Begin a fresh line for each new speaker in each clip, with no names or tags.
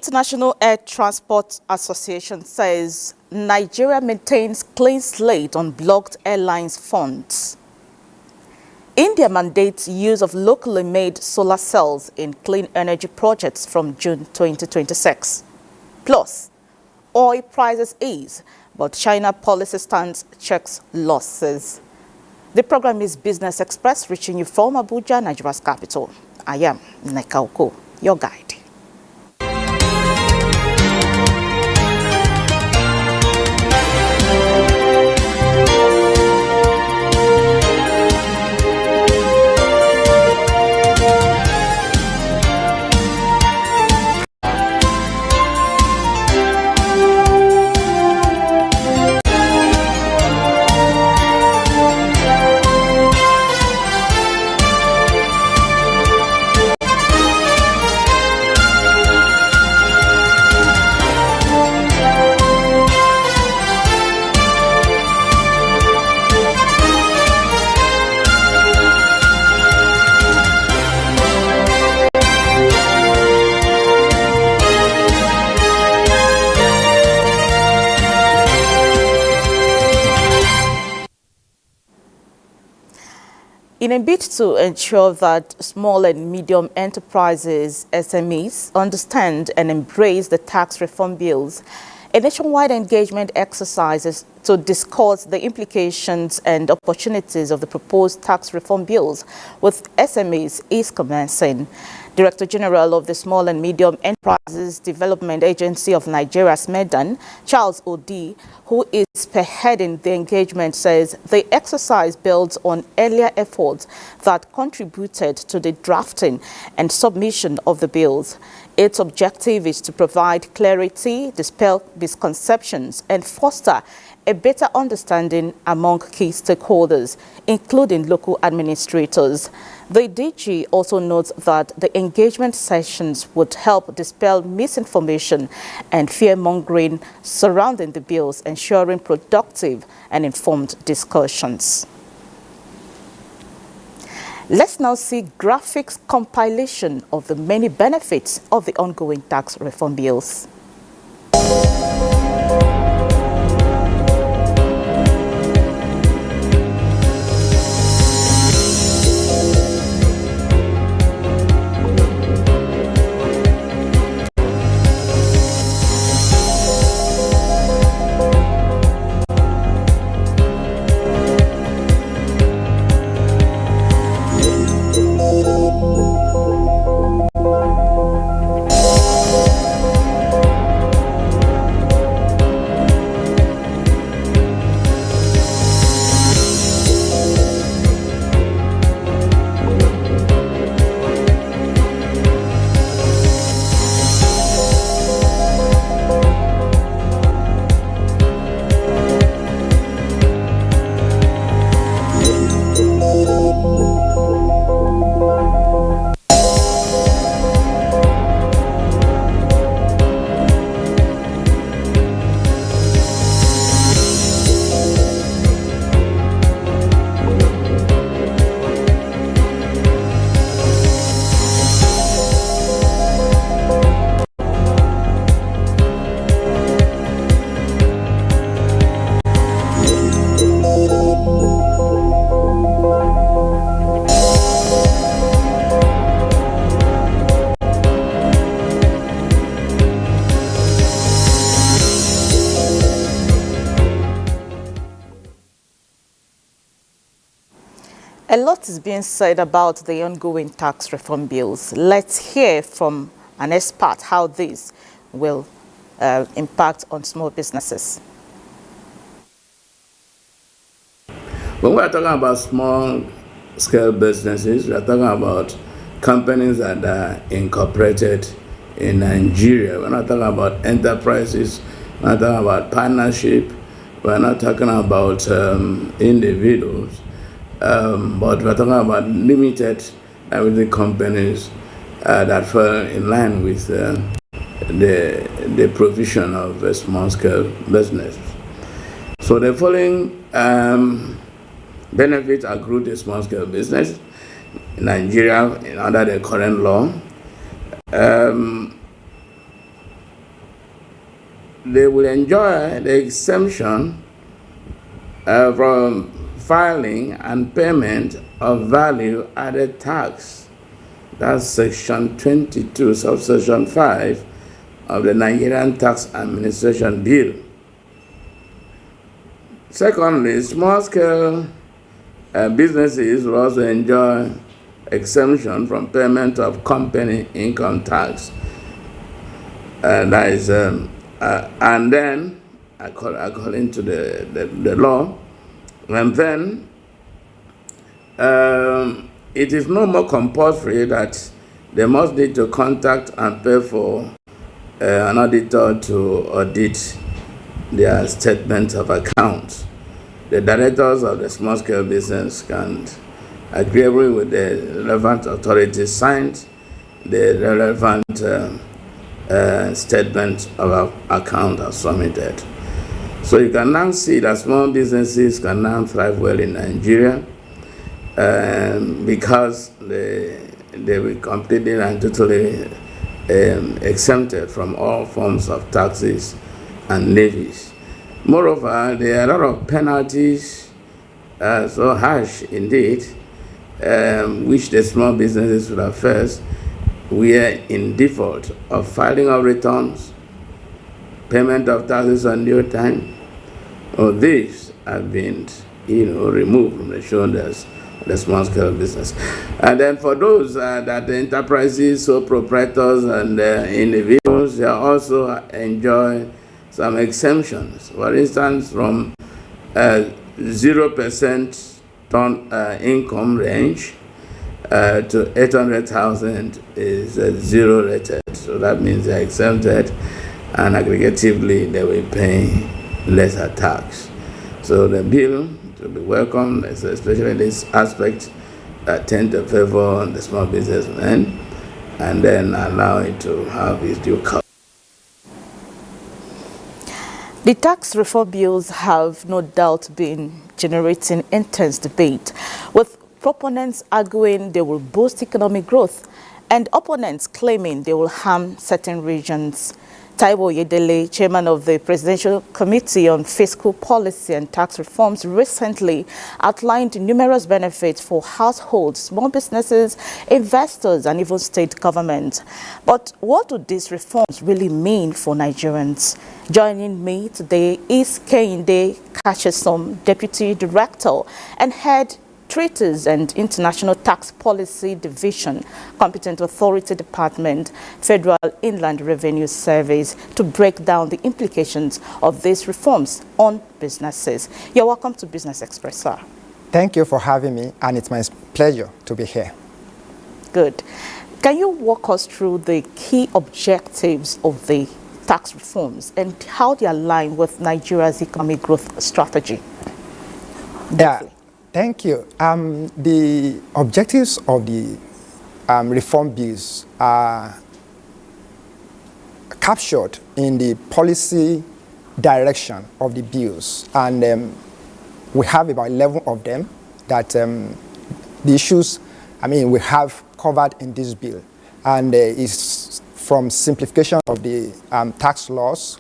International Air Transport Association says Nigeria maintains clean slate on blocked airlines funds. India mandates use of locally made solar cells in clean energy projects from June 2026. Plus, oil prices ease, but China policy stance checks losses. The program is Business Express, reaching you from Abuja, Nigeria's capital. I am Neka, your guide. In a bid to ensure that small and medium enterprises, SMEs, understand and embrace the tax reform bills, a nationwide engagement exercise to discuss the implications and opportunities of the proposed tax reform bills with SMEs is commencing. Director General of the Small and Medium Enterprises Development Agency of Nigeria, SMEDAN, Charles Odi, who is spearheading the engagement, says the exercise builds on earlier efforts that contributed to the drafting and submission of the bills. Its objective is to provide clarity, dispel misconceptions, and foster a better understanding among key stakeholders, including local administrators. The DG also notes that the engagement sessions would help dispel misinformation and fear-mongering surrounding the bills, ensuring productive and informed discussions. Let's now see graphics compilation of the many benefits of the ongoing tax reform bills. A lot is being said about the ongoing tax reform bills. Let's hear from an expert how this will impact on small businesses.
When we're talking about small-scale businesses, we're talking about companies that are incorporated in Nigeria. We're not talking about enterprises. We're not talking about partnership. We're not talking about individuals. But we're talking about limited liability companies that fall in line with the provision of a small-scale business. So the following benefits accrue to small-scale business in Nigeria under the current law. they will enjoy the exemption from filing and payment of value added tax. That's section 22, subsection 5 of the Nigerian Tax Administration Bill. Secondly, small-scale businesses will also enjoy exemption from payment of company income tax. And then, according to the law, and then it is no more compulsory that they must need to contact and pay for an auditor to audit their statement of accounts. The directors of the small-scale business can, agreeably with the relevant authorities, sign the relevant statement of account as submitted. So you can now see that small businesses can now thrive well in Nigeria because they will completely and totally exempted from all forms of taxes and levies. Moreover, there are a lot of penalties, so harsh indeed, which the small businesses would have faced were in default of filing of returns, payment of taxes on due time. All these have been, removed from the shoulders of the small-scale business. And then for those that the enterprises, sole proprietors and individuals, they also enjoy some exemptions. For instance, from 0% income range to 800,000 is zero rated. So that means they're exempted, and aggregatively they will pay lesser tax. So the bill to be welcomed, especially this aspect, tend to favor the small businessmen and then allow it to have its due course.
The tax reform bills have no doubt been generating intense debate, with proponents arguing they will boost economic growth and opponents claiming they will harm certain regions. Taiwo Yedele, chairman of the Presidential Committee on Fiscal Policy and Tax Reforms, recently outlined numerous benefits for households, small businesses, investors, and even state government. But what do these reforms really mean for Nigerians? Joining me today is Kehinde Kachesom, Deputy Director and Head Treaties and International Tax Policy Division, Competent Authority Department, Federal Inland Revenue Service, to break down the implications of these reforms on businesses. You're welcome to Business Express, sir.
Thank you for having me, and it's my pleasure to be here.
Good. Can you walk us through the key objectives of the tax reforms and how they align with Nigeria's economic growth strategy?
Yeah. Thank you. The objectives of the reform bills are captured in the policy direction of the bills, and we have about 11 of them that the issues, we have covered in this bill, and it's from simplification of the tax laws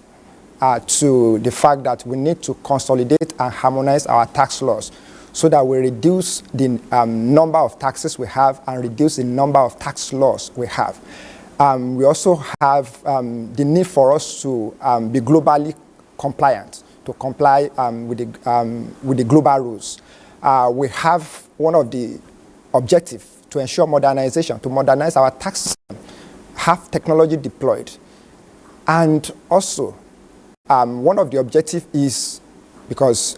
to the fact that we need to consolidate and harmonize our tax laws, so that we reduce the number of taxes we have and reduce the number of tax laws we have. We also have the need for us to be globally compliant, to comply with the global rules. We have one of the objectives to ensure modernization, to modernize our tax system, have technology deployed. And also, one of the objectives is because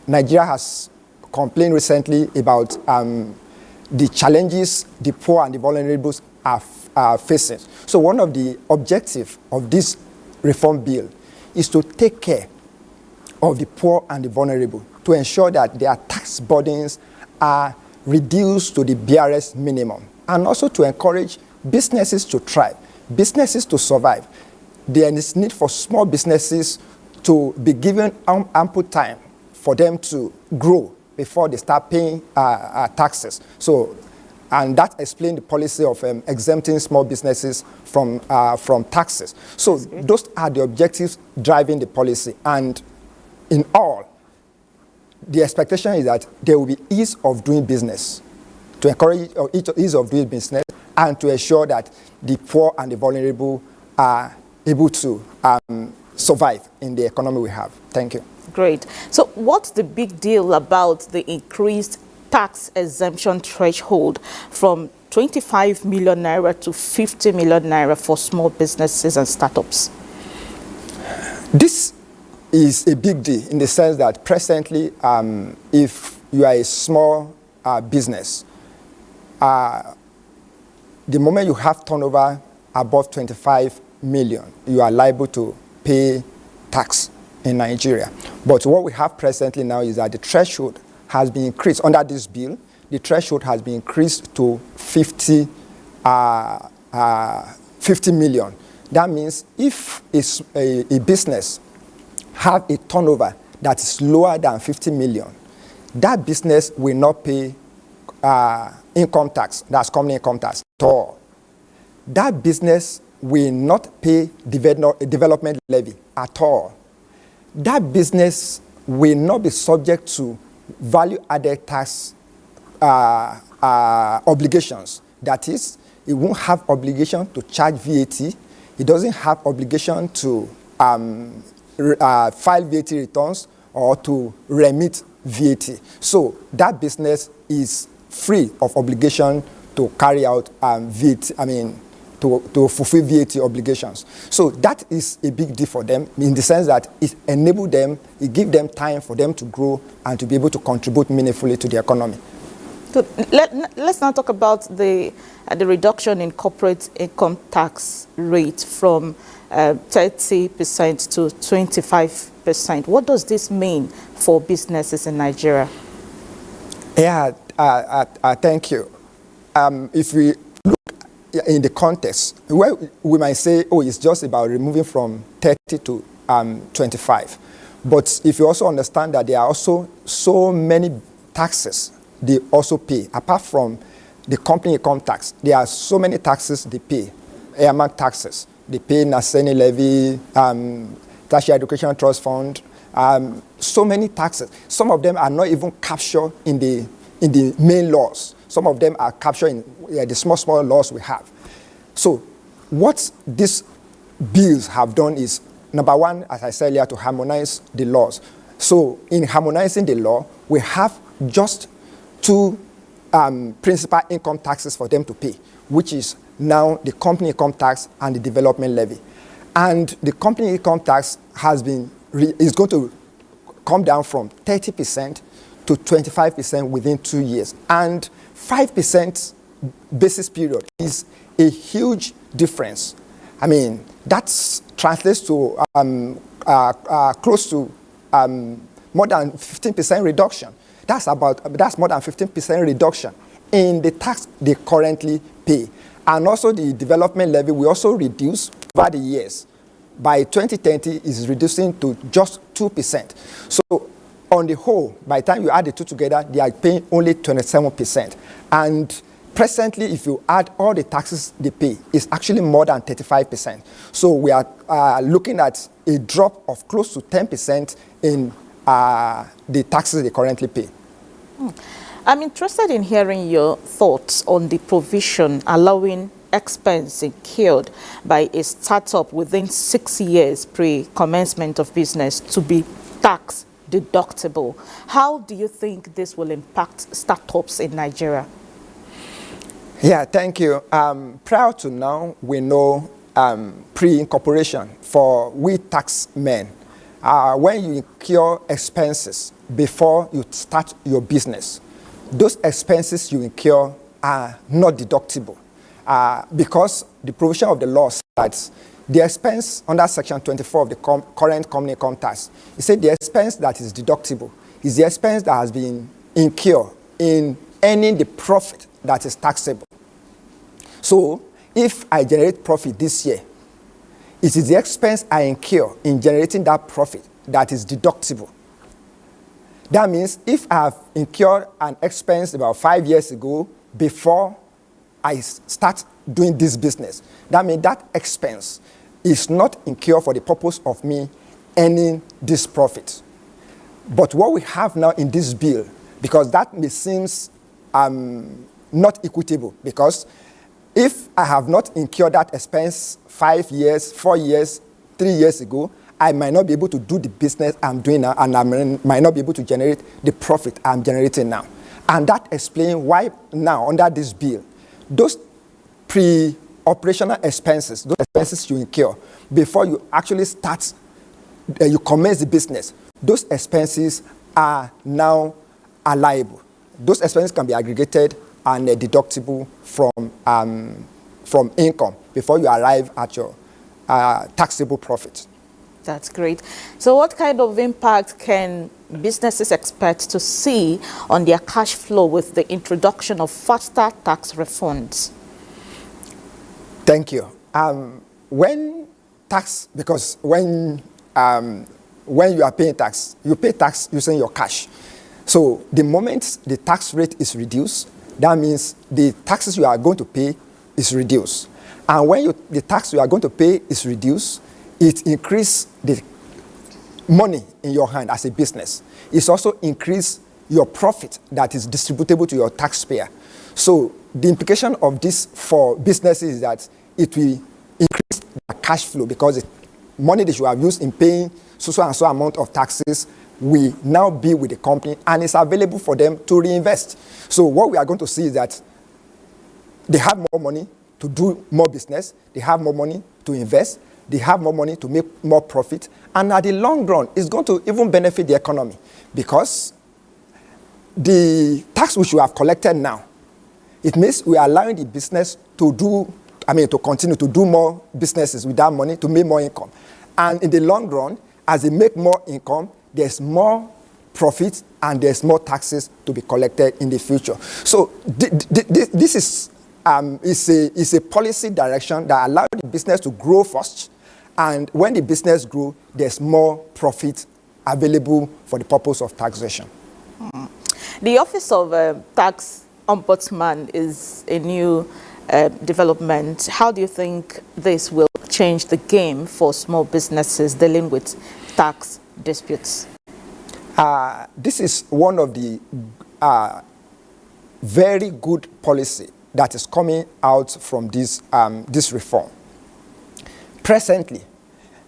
Nigeria has complained recently about the challenges the poor and the vulnerable are facing. So one of the objectives of this reform bill is to take care of the poor and the vulnerable, to ensure that their tax burdens are reduced to the barest minimum, and also to encourage businesses to thrive, businesses to survive. There is need for small businesses to be given ample time for them to grow before they start paying taxes. So And that explains the policy of exempting small businesses from taxes. So those are the objectives driving the policy. And in all, the expectation is that there will be ease of doing business, to encourage ease of doing business, and to ensure that the poor and the vulnerable are able to survive in the economy we have. Thank you.
Great. So what's the big deal about the increased tax exemption threshold from 25 million naira to 50 million naira for small businesses and startups?
This is a big deal in the sense that presently, if you are a small business, the moment you have turnover above 25 million, you are liable to pay tax in Nigeria. But what we have presently now is that the threshold has been increased. Under this bill, the threshold has been increased to 50 million. That means if a business have a turnover that is lower than 50 million, that business will not pay income tax, that's company income tax, at all. That business will not pay development levy at all. That business will not be subject to value-added tax obligations. That is, it won't have obligation to charge VAT. It doesn't have obligation to file VAT returns or to remit VAT. So that business is free of obligation to carry out VAT, to fulfill VAT obligations. So that is a big deal for them in the sense that it enables them, it gives them time for them to grow and to be able to contribute meaningfully to the economy.
Good. Let's now talk about the reduction in corporate income tax rate from 30% to 25%. What does this mean for businesses in Nigeria?
Yeah, thank you. If we look in the context, where we might say, oh, it's just about removing from 30 to 25. But if you also understand that there are also so many taxes they also pay, apart from the company income tax, there are so many taxes they pay, earmark taxes. They pay Naseni levy, tertiary education trust fund, so many taxes. Some of them are not even captured in the main laws. Some of them are captured in the small laws we have. So what these bills have done is, number one, as I said earlier, to harmonize the laws. So in harmonizing the law, we have just two principal income taxes for them to pay, which is now the company income tax and the development levy. And the company income tax is going to come down from 30% to 25% within 2 years. And 5% basis period is a huge difference. That translates to close to more than 15% reduction. That's more than 15% reduction in the tax they currently pay. And also the development levy will also reduce over the years. By 2020, is reducing to just 2%. So on the whole, by the time you add the two together, they are paying only 27%. And presently, if you add all the taxes they pay, it's actually more than 35%. So we are looking at a drop of close to 10% in the taxes they currently pay.
I'm interested in hearing your thoughts on the provision allowing expense incurred by a startup within 6 years pre-commencement of business to be tax deductible. How do you think this will impact startups in Nigeria?
Yeah, thank you. Prior to now, we know pre-incorporation for we tax men, when you incur expenses before you start your business, those expenses you incur are not deductible because the provision of the law states the expense under Section 24 of the current company income tax. It said the expense that is deductible is the expense that has been incurred in earning the profit that is taxable. So if I generate profit this year, it is the expense I incur in generating that profit that is deductible. That means if I have incurred an expense about 5 years ago before I start doing this business, that means that expense is not incurred for the purpose of me earning this profit. But what we have now in this bill, because that may seem not equitable, because if I have not incurred that expense 5 years, 4 years, 3 years ago, I might not be able to do the business I'm doing now, and I might not be able to generate the profit I'm generating now. And that explains why now, under this bill, those pre-operational expenses, those expenses you incur before you actually start, you commence the business, those expenses are now liable. Those expenses can be aggregated and deductible from income before you arrive at your taxable profit.
That's great. So what kind of impact can businesses expect to see on their cash flow with the introduction of faster tax refunds?
Thank you. Because when you are paying tax, you pay tax using your cash. So the moment the tax rate is reduced, that means the taxes you are going to pay is reduced. And when the tax you are going to pay is reduced, it increases the money in your hand as a business. It's also increase your profit that is distributable to your taxpayer. So the implication of this for businesses is that it will increase their cash flow, because the money that you have used in paying so and so amount of taxes will now be with the company, and it's available for them to reinvest. So what we are going to see is that they have more money to do more business, they have more money to invest, they have more money to make more profit, and at the long run, it's going to even benefit the economy, because the tax which we have collected now, it means we are allowing the business to continue to do more businesses with that money to make more income. And in the long run, as they make more income, there's more profit and there's more taxes to be collected in the future. So this is a policy direction that allows the business to grow first, and when the business grows, there's more profit available for the purpose of taxation.
The Office of Tax Ombudsman is a new development. How do you think this will change the game for small businesses dealing with tax disputes?
This is one of the very good policy that is coming out from this reform. Presently,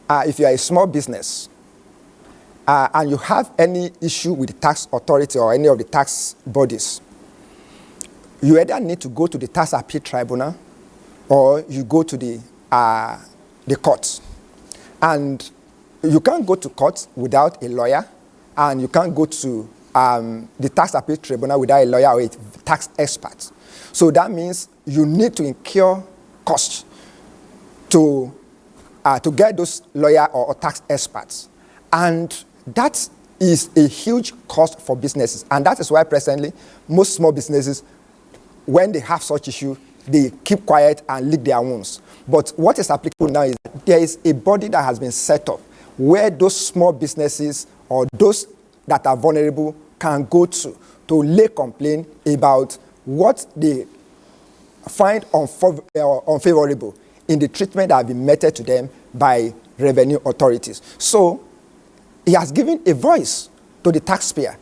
if you are a small business and you have any issue with the tax authority or any of the tax bodies, you either need to go to the tax appeal tribunal or you go to the courts. And you can't go to court without a lawyer, and you can't go to the tax appeal tribunal without a lawyer or a tax expert. So that means you need to incur costs to get those lawyer or tax experts. And that is a huge cost for businesses. And that is why presently most small businesses, when they have such issue, they keep quiet and lick their wounds. But what is applicable now is that there is a body that has been set up where those small businesses or those that are vulnerable can go to lay complaint about what they find unfavorable in the treatment that has been meted to them by revenue authorities. So he has given a voice to the taxpayer.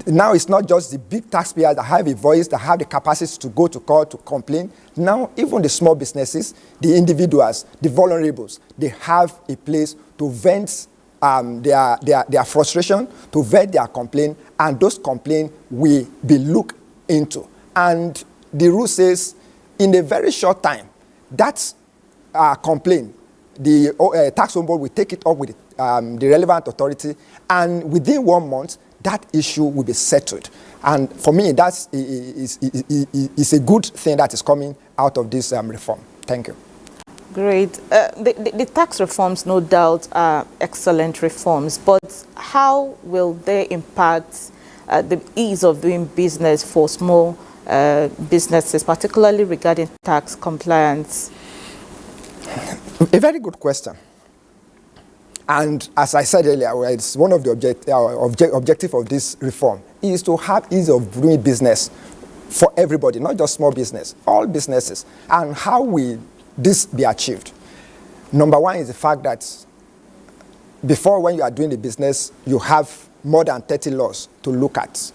Now it's not just the big taxpayers that have a voice, that have the capacity to go to court to complain. Now even the small businesses, the individuals, the vulnerables, they have a place to vent their frustration, to vent their complaint, and those complaints will be looked into. And the rule says in a very short time, that complaint, the tax ombudsman will take it up with the relevant authority, and within 1 month, that issue will be settled. And for me, that is a good thing that is coming out of this reform. Thank you.
Great. The tax reforms, no doubt, are excellent reforms, but how will they impact the ease of doing business for small businesses, particularly regarding tax compliance?
A very good question. And as I said earlier, it's one of the objectives of this reform is to have ease of doing business for everybody, not just small business, all businesses. And how will this be achieved? Number one is the fact that before, when you are doing the business, you have more than 30 laws to look at.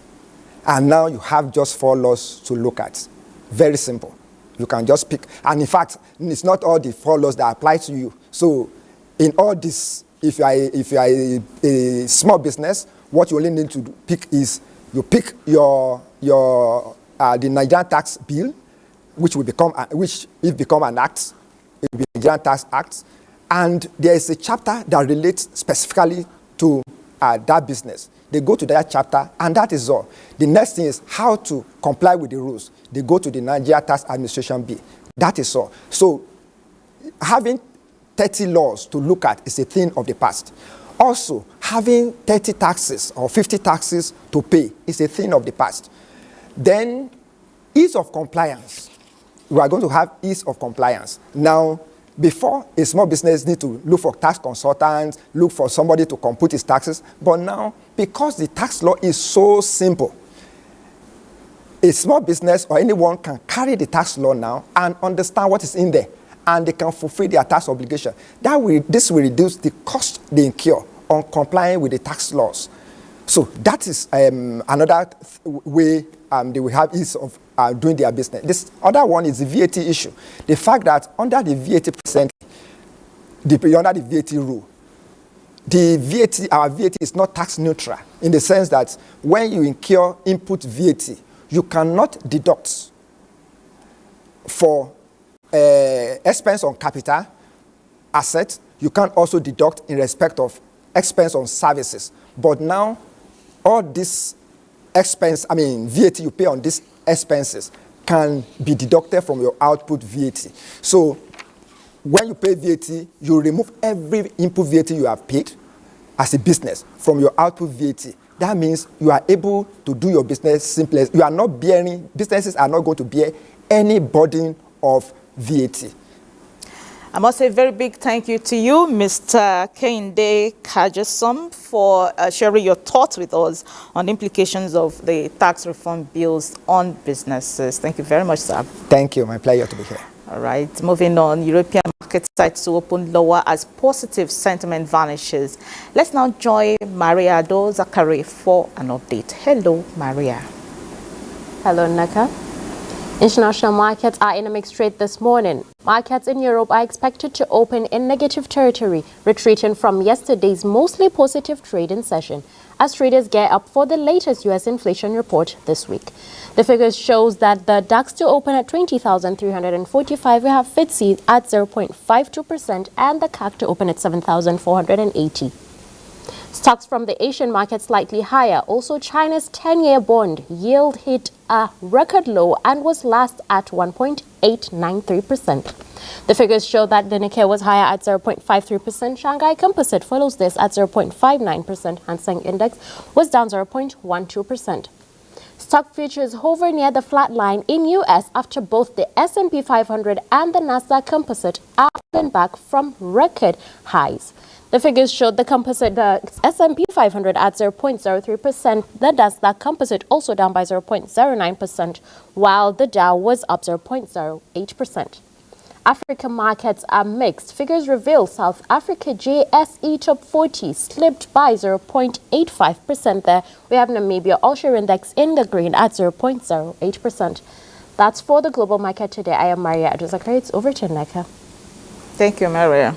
And now you have just 4 laws to look at. Very simple. You can just pick. And in fact, it's not all the 4 laws that apply to you. So in all this, if you are a small business, what you only need to pick is you pick the Nigerian tax bill, which will become an act. It will be the Nigerian Tax Act. And there is a chapter that relates specifically to that business. They go to that chapter, and that is all. The next thing is how to comply with the rules. They go to the Nigeria Tax Administration Bill. That is all. So having 30 laws to look at is a thing of the past. Also, having 30 taxes or 50 taxes to pay is a thing of the past. Then, ease of compliance. We are going to have ease of compliance. Now, before, a small business need to look for tax consultants, look for somebody to compute his taxes. But now, because the tax law is so simple, a small business or anyone can carry the tax law now and understand what is in there, and they can fulfill their tax obligation. This will reduce the cost they incur on complying with the tax laws. So that is another way they will have ease of doing their business. This other one is the VAT issue. The fact that under the VAT presently, under the VAT rule, our VAT is not tax neutral in the sense that when you incur input VAT, you cannot deduct for expense on capital assets. You can also deduct in respect of expense on services. But now, all this VAT you pay on these expenses can be deducted from your output VAT. So when you pay VAT, you remove every input VAT you have paid as a business from your output VAT. That means you are able to do your business simply. Businesses are not going to bear any burden of VAT.
I must say a very big thank you to you, Mr. Kehinde Kajasom, for sharing your thoughts with us on the implications of the tax reform bills on businesses. Thank you very much, sir.
Thank you. My pleasure to be here.
All right. Moving on, European market set to open lower as positive sentiment vanishes. Let's now join Maria Do Zachary for an update. Hello, Maria.
Hello, Naka. International markets are in a mixed trade this morning. Markets in Europe are expected to open in negative territory, retreating from yesterday's mostly positive trading session, as traders gear up for the latest U.S. inflation report this week. The figures shows that the DAX to open at 20,345, we have FTSE at 0.52%, and the CAC to open at 7,480. Stocks from the Asian market slightly higher. Also, China's 10-year bond yield hit a record low and was last at 1.893%. The figures show that the Nikkei was higher at 0.53%. Shanghai Composite follows this at 0.59%. Hang Seng Index was down 0.12%. Stock futures hover near the flat line in U.S. after both the S&P 500 and the Nasdaq Composite are pulling back from record highs. The figures showed the S&P 500 at 0.03%, the Nasdaq Composite also down by 0.09%, while the Dow was up 0.08%. African markets are mixed. Figures reveal South Africa JSE Top 40 slipped by 0.85% there. We have Namibia All-Share Index in the green at 0.08%. That's for the global market today. I am Maria Adozakari. It's over to Neka.
Thank you, Maria.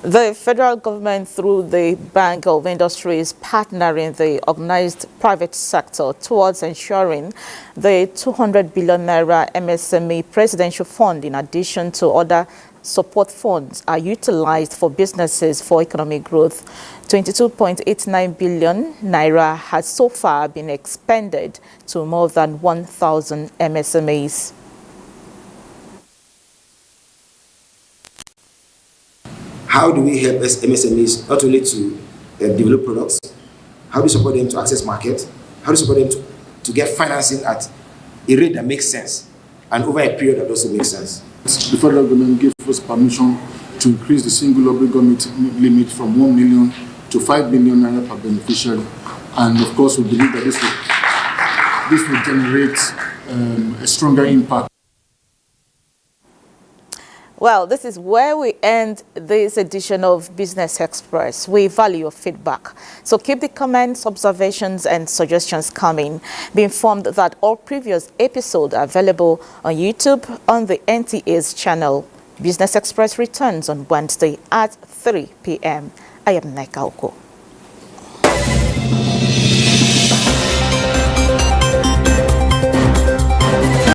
The federal government, through the Bank of Industry, is partnering the organized private sector towards ensuring the 200 billion naira MSME presidential fund, in addition to other support funds, are utilized for businesses for economic growth. 22.89 billion naira has so far been expended to more than 1,000 MSMEs.
How do we help MSMEs not only to develop products, how do we support them to access market, how do we support them to get financing at a rate that makes sense and over a period that also makes sense?
The federal government gave us permission to increase the single obligor limit from 1 million to 5 billion naira per beneficiary, and of course we believe that this will generate a stronger impact.
Well, this is where we end this edition of Business Express. We value your feedback. So keep the comments, observations, and suggestions coming. Be informed that all previous episodes are available on YouTube on the NTA's channel. Business Express returns on Wednesday at 3 p.m. I am Neka Oko.